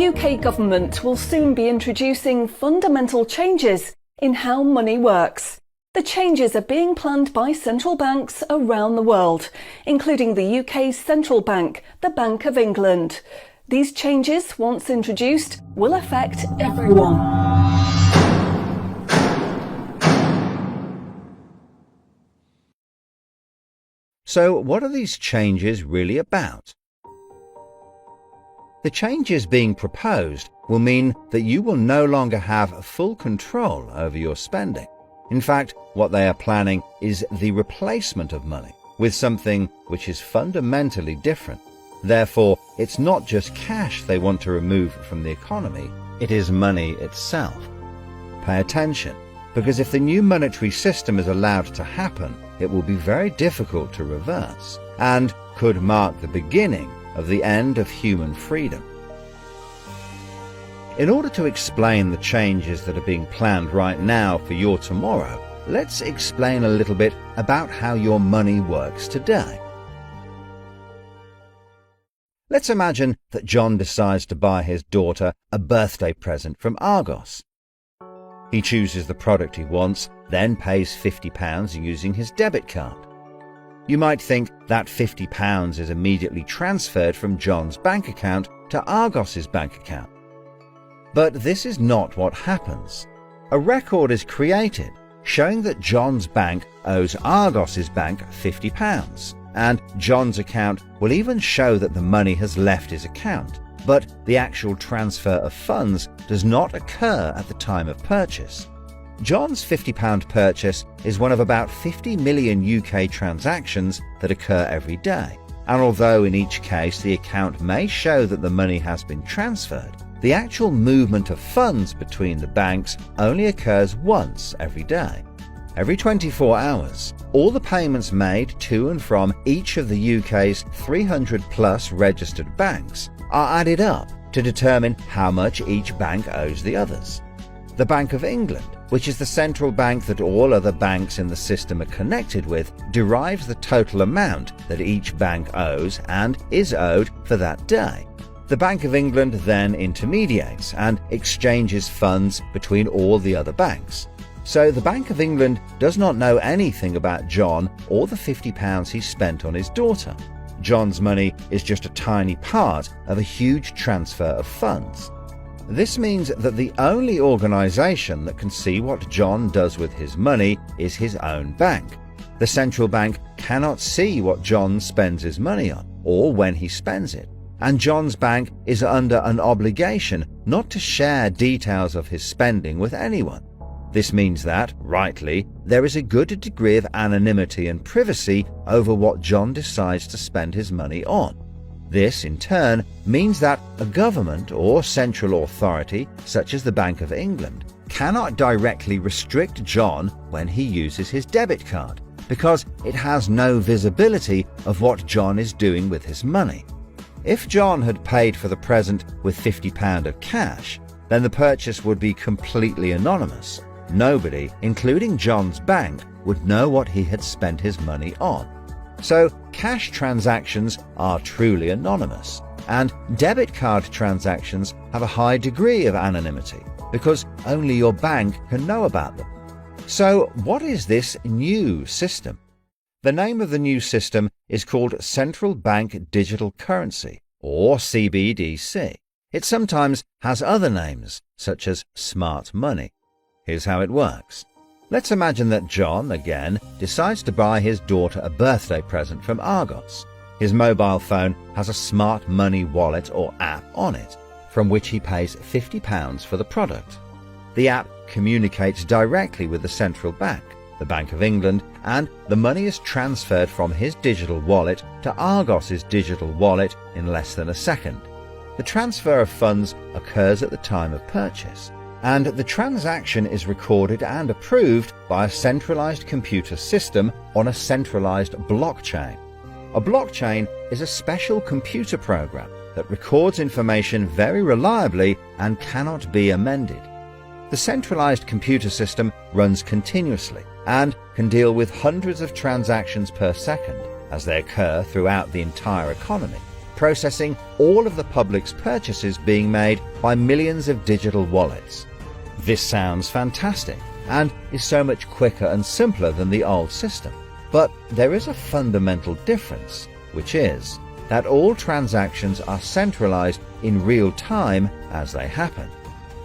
UK government will soon be introducing fundamental changes in how money works. The changes are being planned by central banks around the world, including the UK's central bank, the Bank of England. These changes, once introduced, will affect everyone. So, what are these changes really about? The changes being proposed will mean that you will no longer have full control over your spending. In fact, what they are planning is the replacement of money with something which is fundamentally different. Therefore, it's not just cash they want to remove from the economy, it is money itself. Pay attention, because if the new monetary system is allowed to happen, it will be very difficult to reverse, and could mark the beginning of the end of human freedom. In order to explain the changes that are being planned right now for your tomorrow, let's explain a little bit about how your money works today. Let's imagine that John decides to buy his daughter a birthday present from Argos. He chooses the product he wants, then pays £50 using his debit card. You might think that £50 is immediately transferred from John's bank account to Argos's bank account. But this is not what happens. A record is created showing that John's bank owes Argos's bank £50, and John's account will even show that the money has left his account, but the actual transfer of funds does not occur at the time of purchase. John's £50 purchase is one of about 50 million UK transactions that occur every day, and although in each case the account may show that the money has been transferred, the actual movement of funds between the banks only occurs once every day. Every 24 hours, all the payments made to and from each of the UK's 300 plus registered banks are added up to determine how much each bank owes the others. The Bank of England, which is the central bank that all other banks in the system are connected with, derives the total amount that each bank owes and is owed for that day. The Bank of England then intermediates and exchanges funds between all the other banks. So the Bank of England does not know anything about John or the £50 he spent on his daughter. John's money is just a tiny part of a huge transfer of funds. This means that the only organisation that can see what John does with his money is his own bank. The central bank cannot see what John spends his money on, or when he spends it, and John's bank is under an obligation not to share details of his spending with anyone. This means that, rightly, there is a good degree of anonymity and privacy over what John decides to spend his money on. This, in turn, means that a government or central authority, such as the Bank of England, cannot directly restrict John when he uses his debit card, because it has no visibility of what John is doing with his money. If John had paid for the present with £50 of cash, then the purchase would be completely anonymous. Nobody, including John's bank, would know what he had spent his money on. So, cash transactions are truly anonymous, and debit card transactions have a high degree of anonymity, because only your bank can know about them. So, what is this new system? The name of the new system is called Central Bank Digital Currency, or CBDC. It sometimes has other names, such as smart money. Here's how it works. Let's imagine that John, again, decides to buy his daughter a birthday present from Argos. His mobile phone has a smart money wallet or app on it, from which he pays £50 for the product. The app communicates directly with the central bank, the Bank of England, and the money is transferred from his digital wallet to Argos's digital wallet in less than a second. The transfer of funds occurs at the time of purchase, and the transaction is recorded and approved by a centralized computer system on a centralized blockchain. A blockchain is a special computer program that records information very reliably and cannot be amended. The centralized computer system runs continuously and can deal with hundreds of transactions per second as they occur throughout the entire economy. processing all of the public's purchases being made by millions of digital wallets. This sounds fantastic and is so much quicker and simpler than the old system. But there is a fundamental difference, which is that all transactions are centralized in real time as they happen.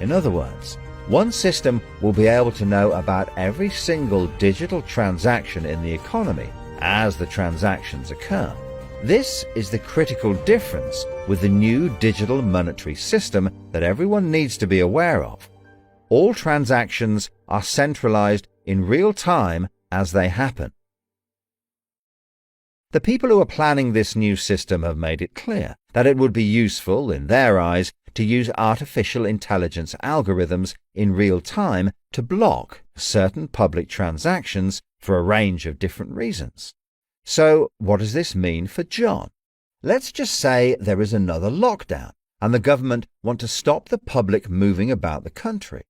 In other words, one system will be able to know about every single digital transaction in the economy as the transactions occur. This is the critical difference with the new digital monetary system that everyone needs to be aware of. All transactions are centralized in real time as they happen. The people who are planning this new system have made it clear that it would be useful, in their eyes, to use artificial intelligence algorithms in real time to block certain public transactions for a range of different reasons. So, what does this mean for John? Let's just say there is another lockdown and the government want to stop the public moving about the country.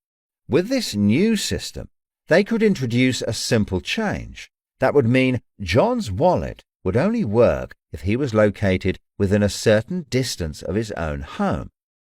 With this new system, they could introduce a simple change. That would mean John's wallet would only work if he was located within a certain distance of his own home.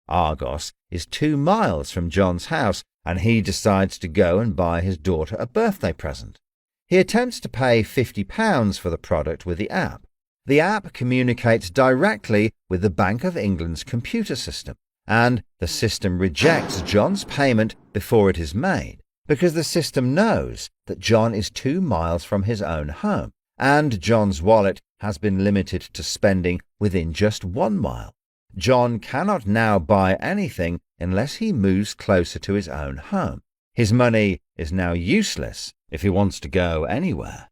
Argos is 2 miles from John's house, and he decides to go and buy his daughter a birthday present. He attempts to pay £50 for the product with the app. The app communicates directly with the Bank of England's computer system, and the system rejects John's payment before it is made, because the system knows that John is 2 miles from his own home, and John's wallet has been limited to spending within just 1 mile. John cannot now buy anything unless he moves closer to his own home. His money is now useless if he wants to go anywhere.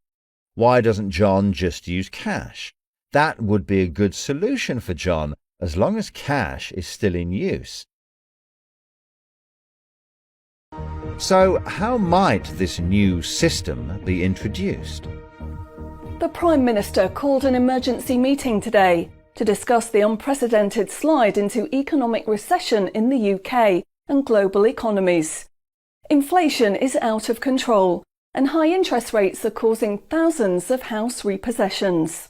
Why doesn't John just use cash? That would be a good solution for John as long as cash is still in use. So, how might this new system be introduced? The Prime Minister called an emergency meeting today to discuss the unprecedented slide into economic recession in the UK and global economies. Inflation is out of control, and high interest rates are causing thousands of house repossessions.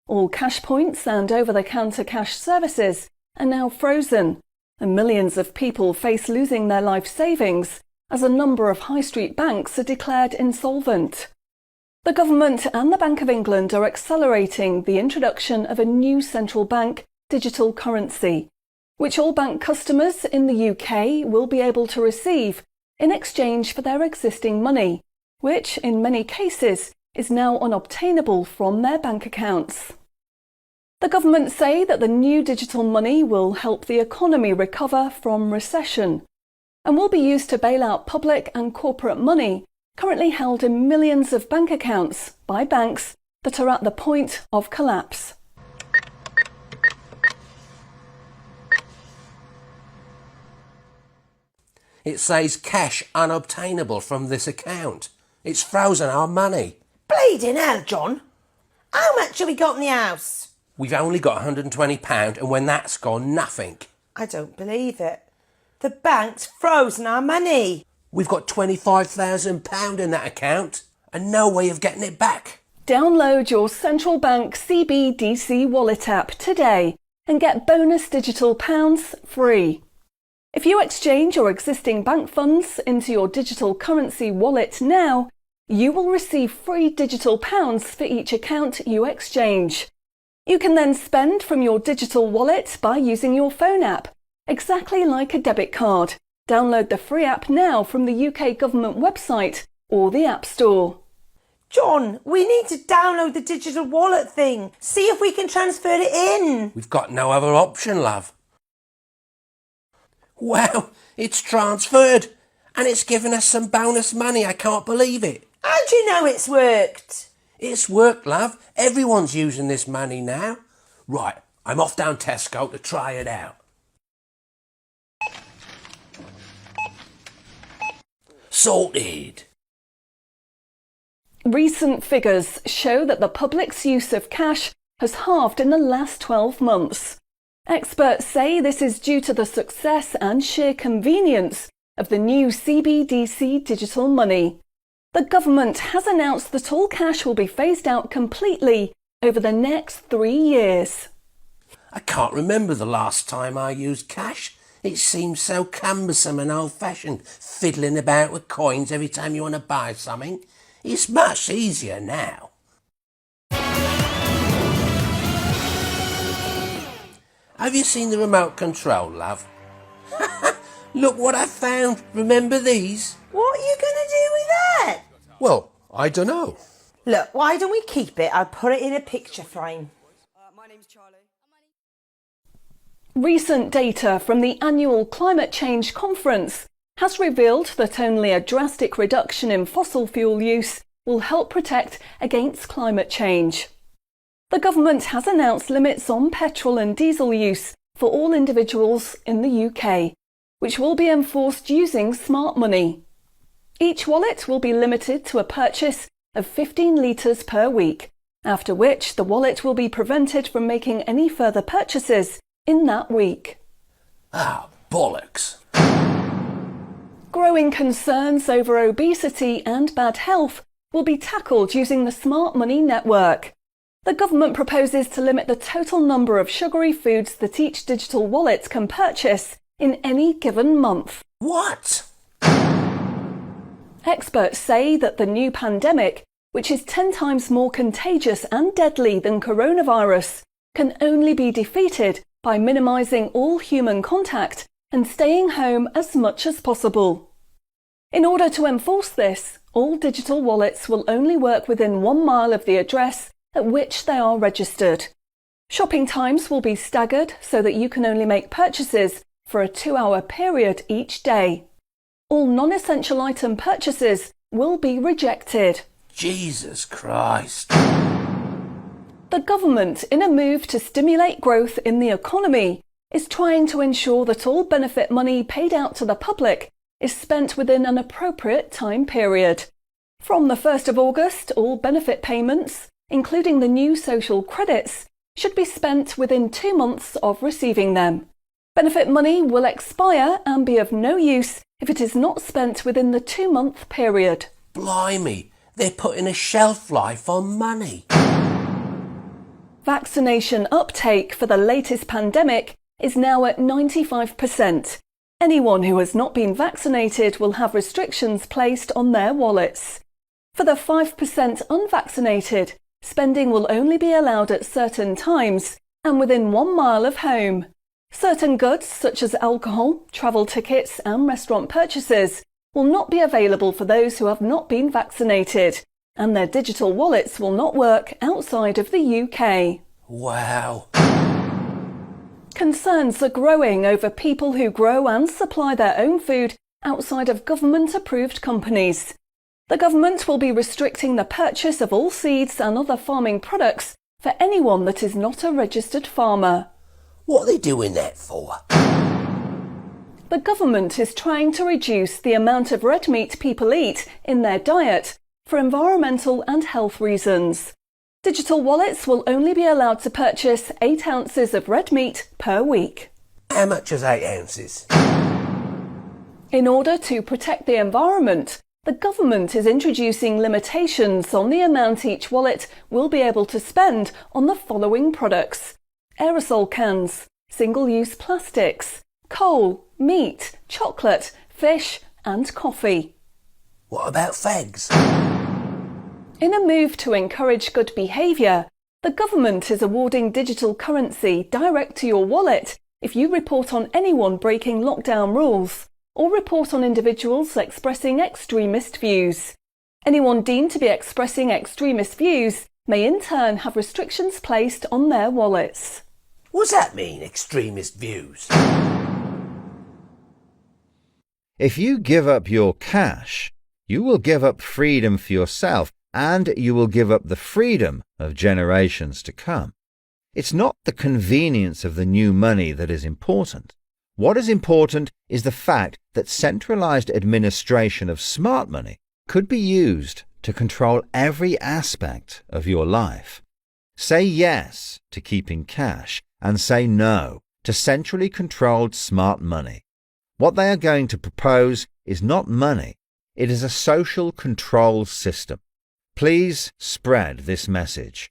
All cash points and over-the-counter cash services are now frozen, and millions of people face losing their life savings as a number of high street banks are declared insolvent. The government and the Bank of England are accelerating the introduction of a new central bank digital currency, which all bank customers in the UK will be able to receive in exchange for their existing money, which in many cases is now unobtainable from their bank accounts. The government say that the new digital money will help the economy recover from recession and will be used to bail out public and corporate money currently held in millions of bank accounts by banks that are at the point of collapse. It says cash unobtainable from this account. It's frozen our money. Bleeding hell, John. How much have we got in the house? We've only got £120, and when that's gone, nothing. I don't believe it. The bank's frozen our money. We've got £25,000 in that account and no way of getting it back. Download your central bank CBDC wallet app today and get bonus digital pounds free. If you exchange your existing bank funds into your digital currency wallet now, you will receive free digital pounds for each account you exchange. You can then spend from your digital wallet by using your phone app, exactly like a debit card. Download the free app now from the UK government website or the App Store. John, we need to download the digital wallet thing. See if we can transfer it in. We've got no other option, love. Wow, it's transferred and it's given us some bonus money. I can't believe it. How do you know it's worked? It's worked, love. Everyone's using this money now. Right, I'm off down Tesco to try it out. Sorted. Recent figures show that the public's use of cash has halved in the last 12 months. Experts say this is due to the success and sheer convenience of the new CBDC digital money. The government has announced that all cash will be phased out completely over the next 3 years. I can't remember the last time I used cash. It seems so cumbersome and old-fashioned, fiddling about with coins every time you want to buy something. It's much easier now. Have you seen the remote control, love? Look what I found. Remember these? What are you going to do with that? Well, I don't know. Look, why don't we keep it? I'll put it in a picture frame. My name's Charlie. Recent data from the annual Climate Change Conference has revealed that only a drastic reduction in fossil fuel use will help protect against climate change. The government has announced limits on petrol and diesel use for all individuals in the UK, which will be enforced using smart money. Each wallet will be limited to a purchase of 15 litres per week, after which the wallet will be prevented from making any further purchases in that week. Ah, bollocks. Growing concerns over obesity and bad health will be tackled using the Smart Money network. The government proposes to limit the total number of sugary foods that each digital wallet can purchase in any given month. What? Experts say that the new pandemic, which is 10 times more contagious and deadly than coronavirus, can only be defeated by minimising all human contact and staying home as much as possible. In order to enforce this, all digital wallets will only work within 1 mile of the address at which they are registered. Shopping times will be staggered so that you can only make purchases for a 2-hour period each day. All non-essential item purchases will be rejected. Jesus Christ. The government, in a move to stimulate growth in the economy, is trying to ensure that all benefit money paid out to the public is spent within an appropriate time period. From the 1st of August, all benefit payments, including the new social credits, should be spent within 2 months of receiving them. Benefit money will expire and be of no use if it is not spent within the 2-month period. Blimey, they're putting a shelf life on money. Vaccination uptake for the latest pandemic is now at 95%. Anyone who has not been vaccinated will have restrictions placed on their wallets. For the 5% unvaccinated, spending will only be allowed at certain times and within 1 mile of home. Certain goods, such as alcohol, travel tickets and restaurant purchases, will not be available for those who have not been vaccinated, and their digital wallets will not work outside of the UK. Wow. Concerns are growing over people who grow and supply their own food outside of government-approved companies. The government will be restricting the purchase of all seeds and other farming products for anyone that is not a registered farmer. What are they doing that for? The government is trying to reduce the amount of red meat people eat in their diet for environmental and health reasons. Digital wallets will only be allowed to purchase 8 ounces of red meat per week. How much is 8 ounces? In order to protect the environment, the government is introducing limitations on the amount each wallet will be able to spend on the following products: aerosol cans, single-use plastics, coal, meat, chocolate, fish and coffee. What about fags? In a move to encourage good behaviour, the government is awarding digital currency direct to your wallet if you report on anyone breaking lockdown rules or report on individuals expressing extremist views. Anyone deemed to be expressing extremist views may in turn have restrictions placed on their wallets. What's that mean, extremist views? If you give up your cash, you will give up freedom for yourself, and you will give up the freedom of generations to come. It's not the convenience of the new money that is important. What is important is the fact that centralized administration of smart money could be used to control every aspect of your life. Say yes to keeping cash and say no to centrally controlled smart money. What they are going to propose is not money, it is a social control system. Please spread this message.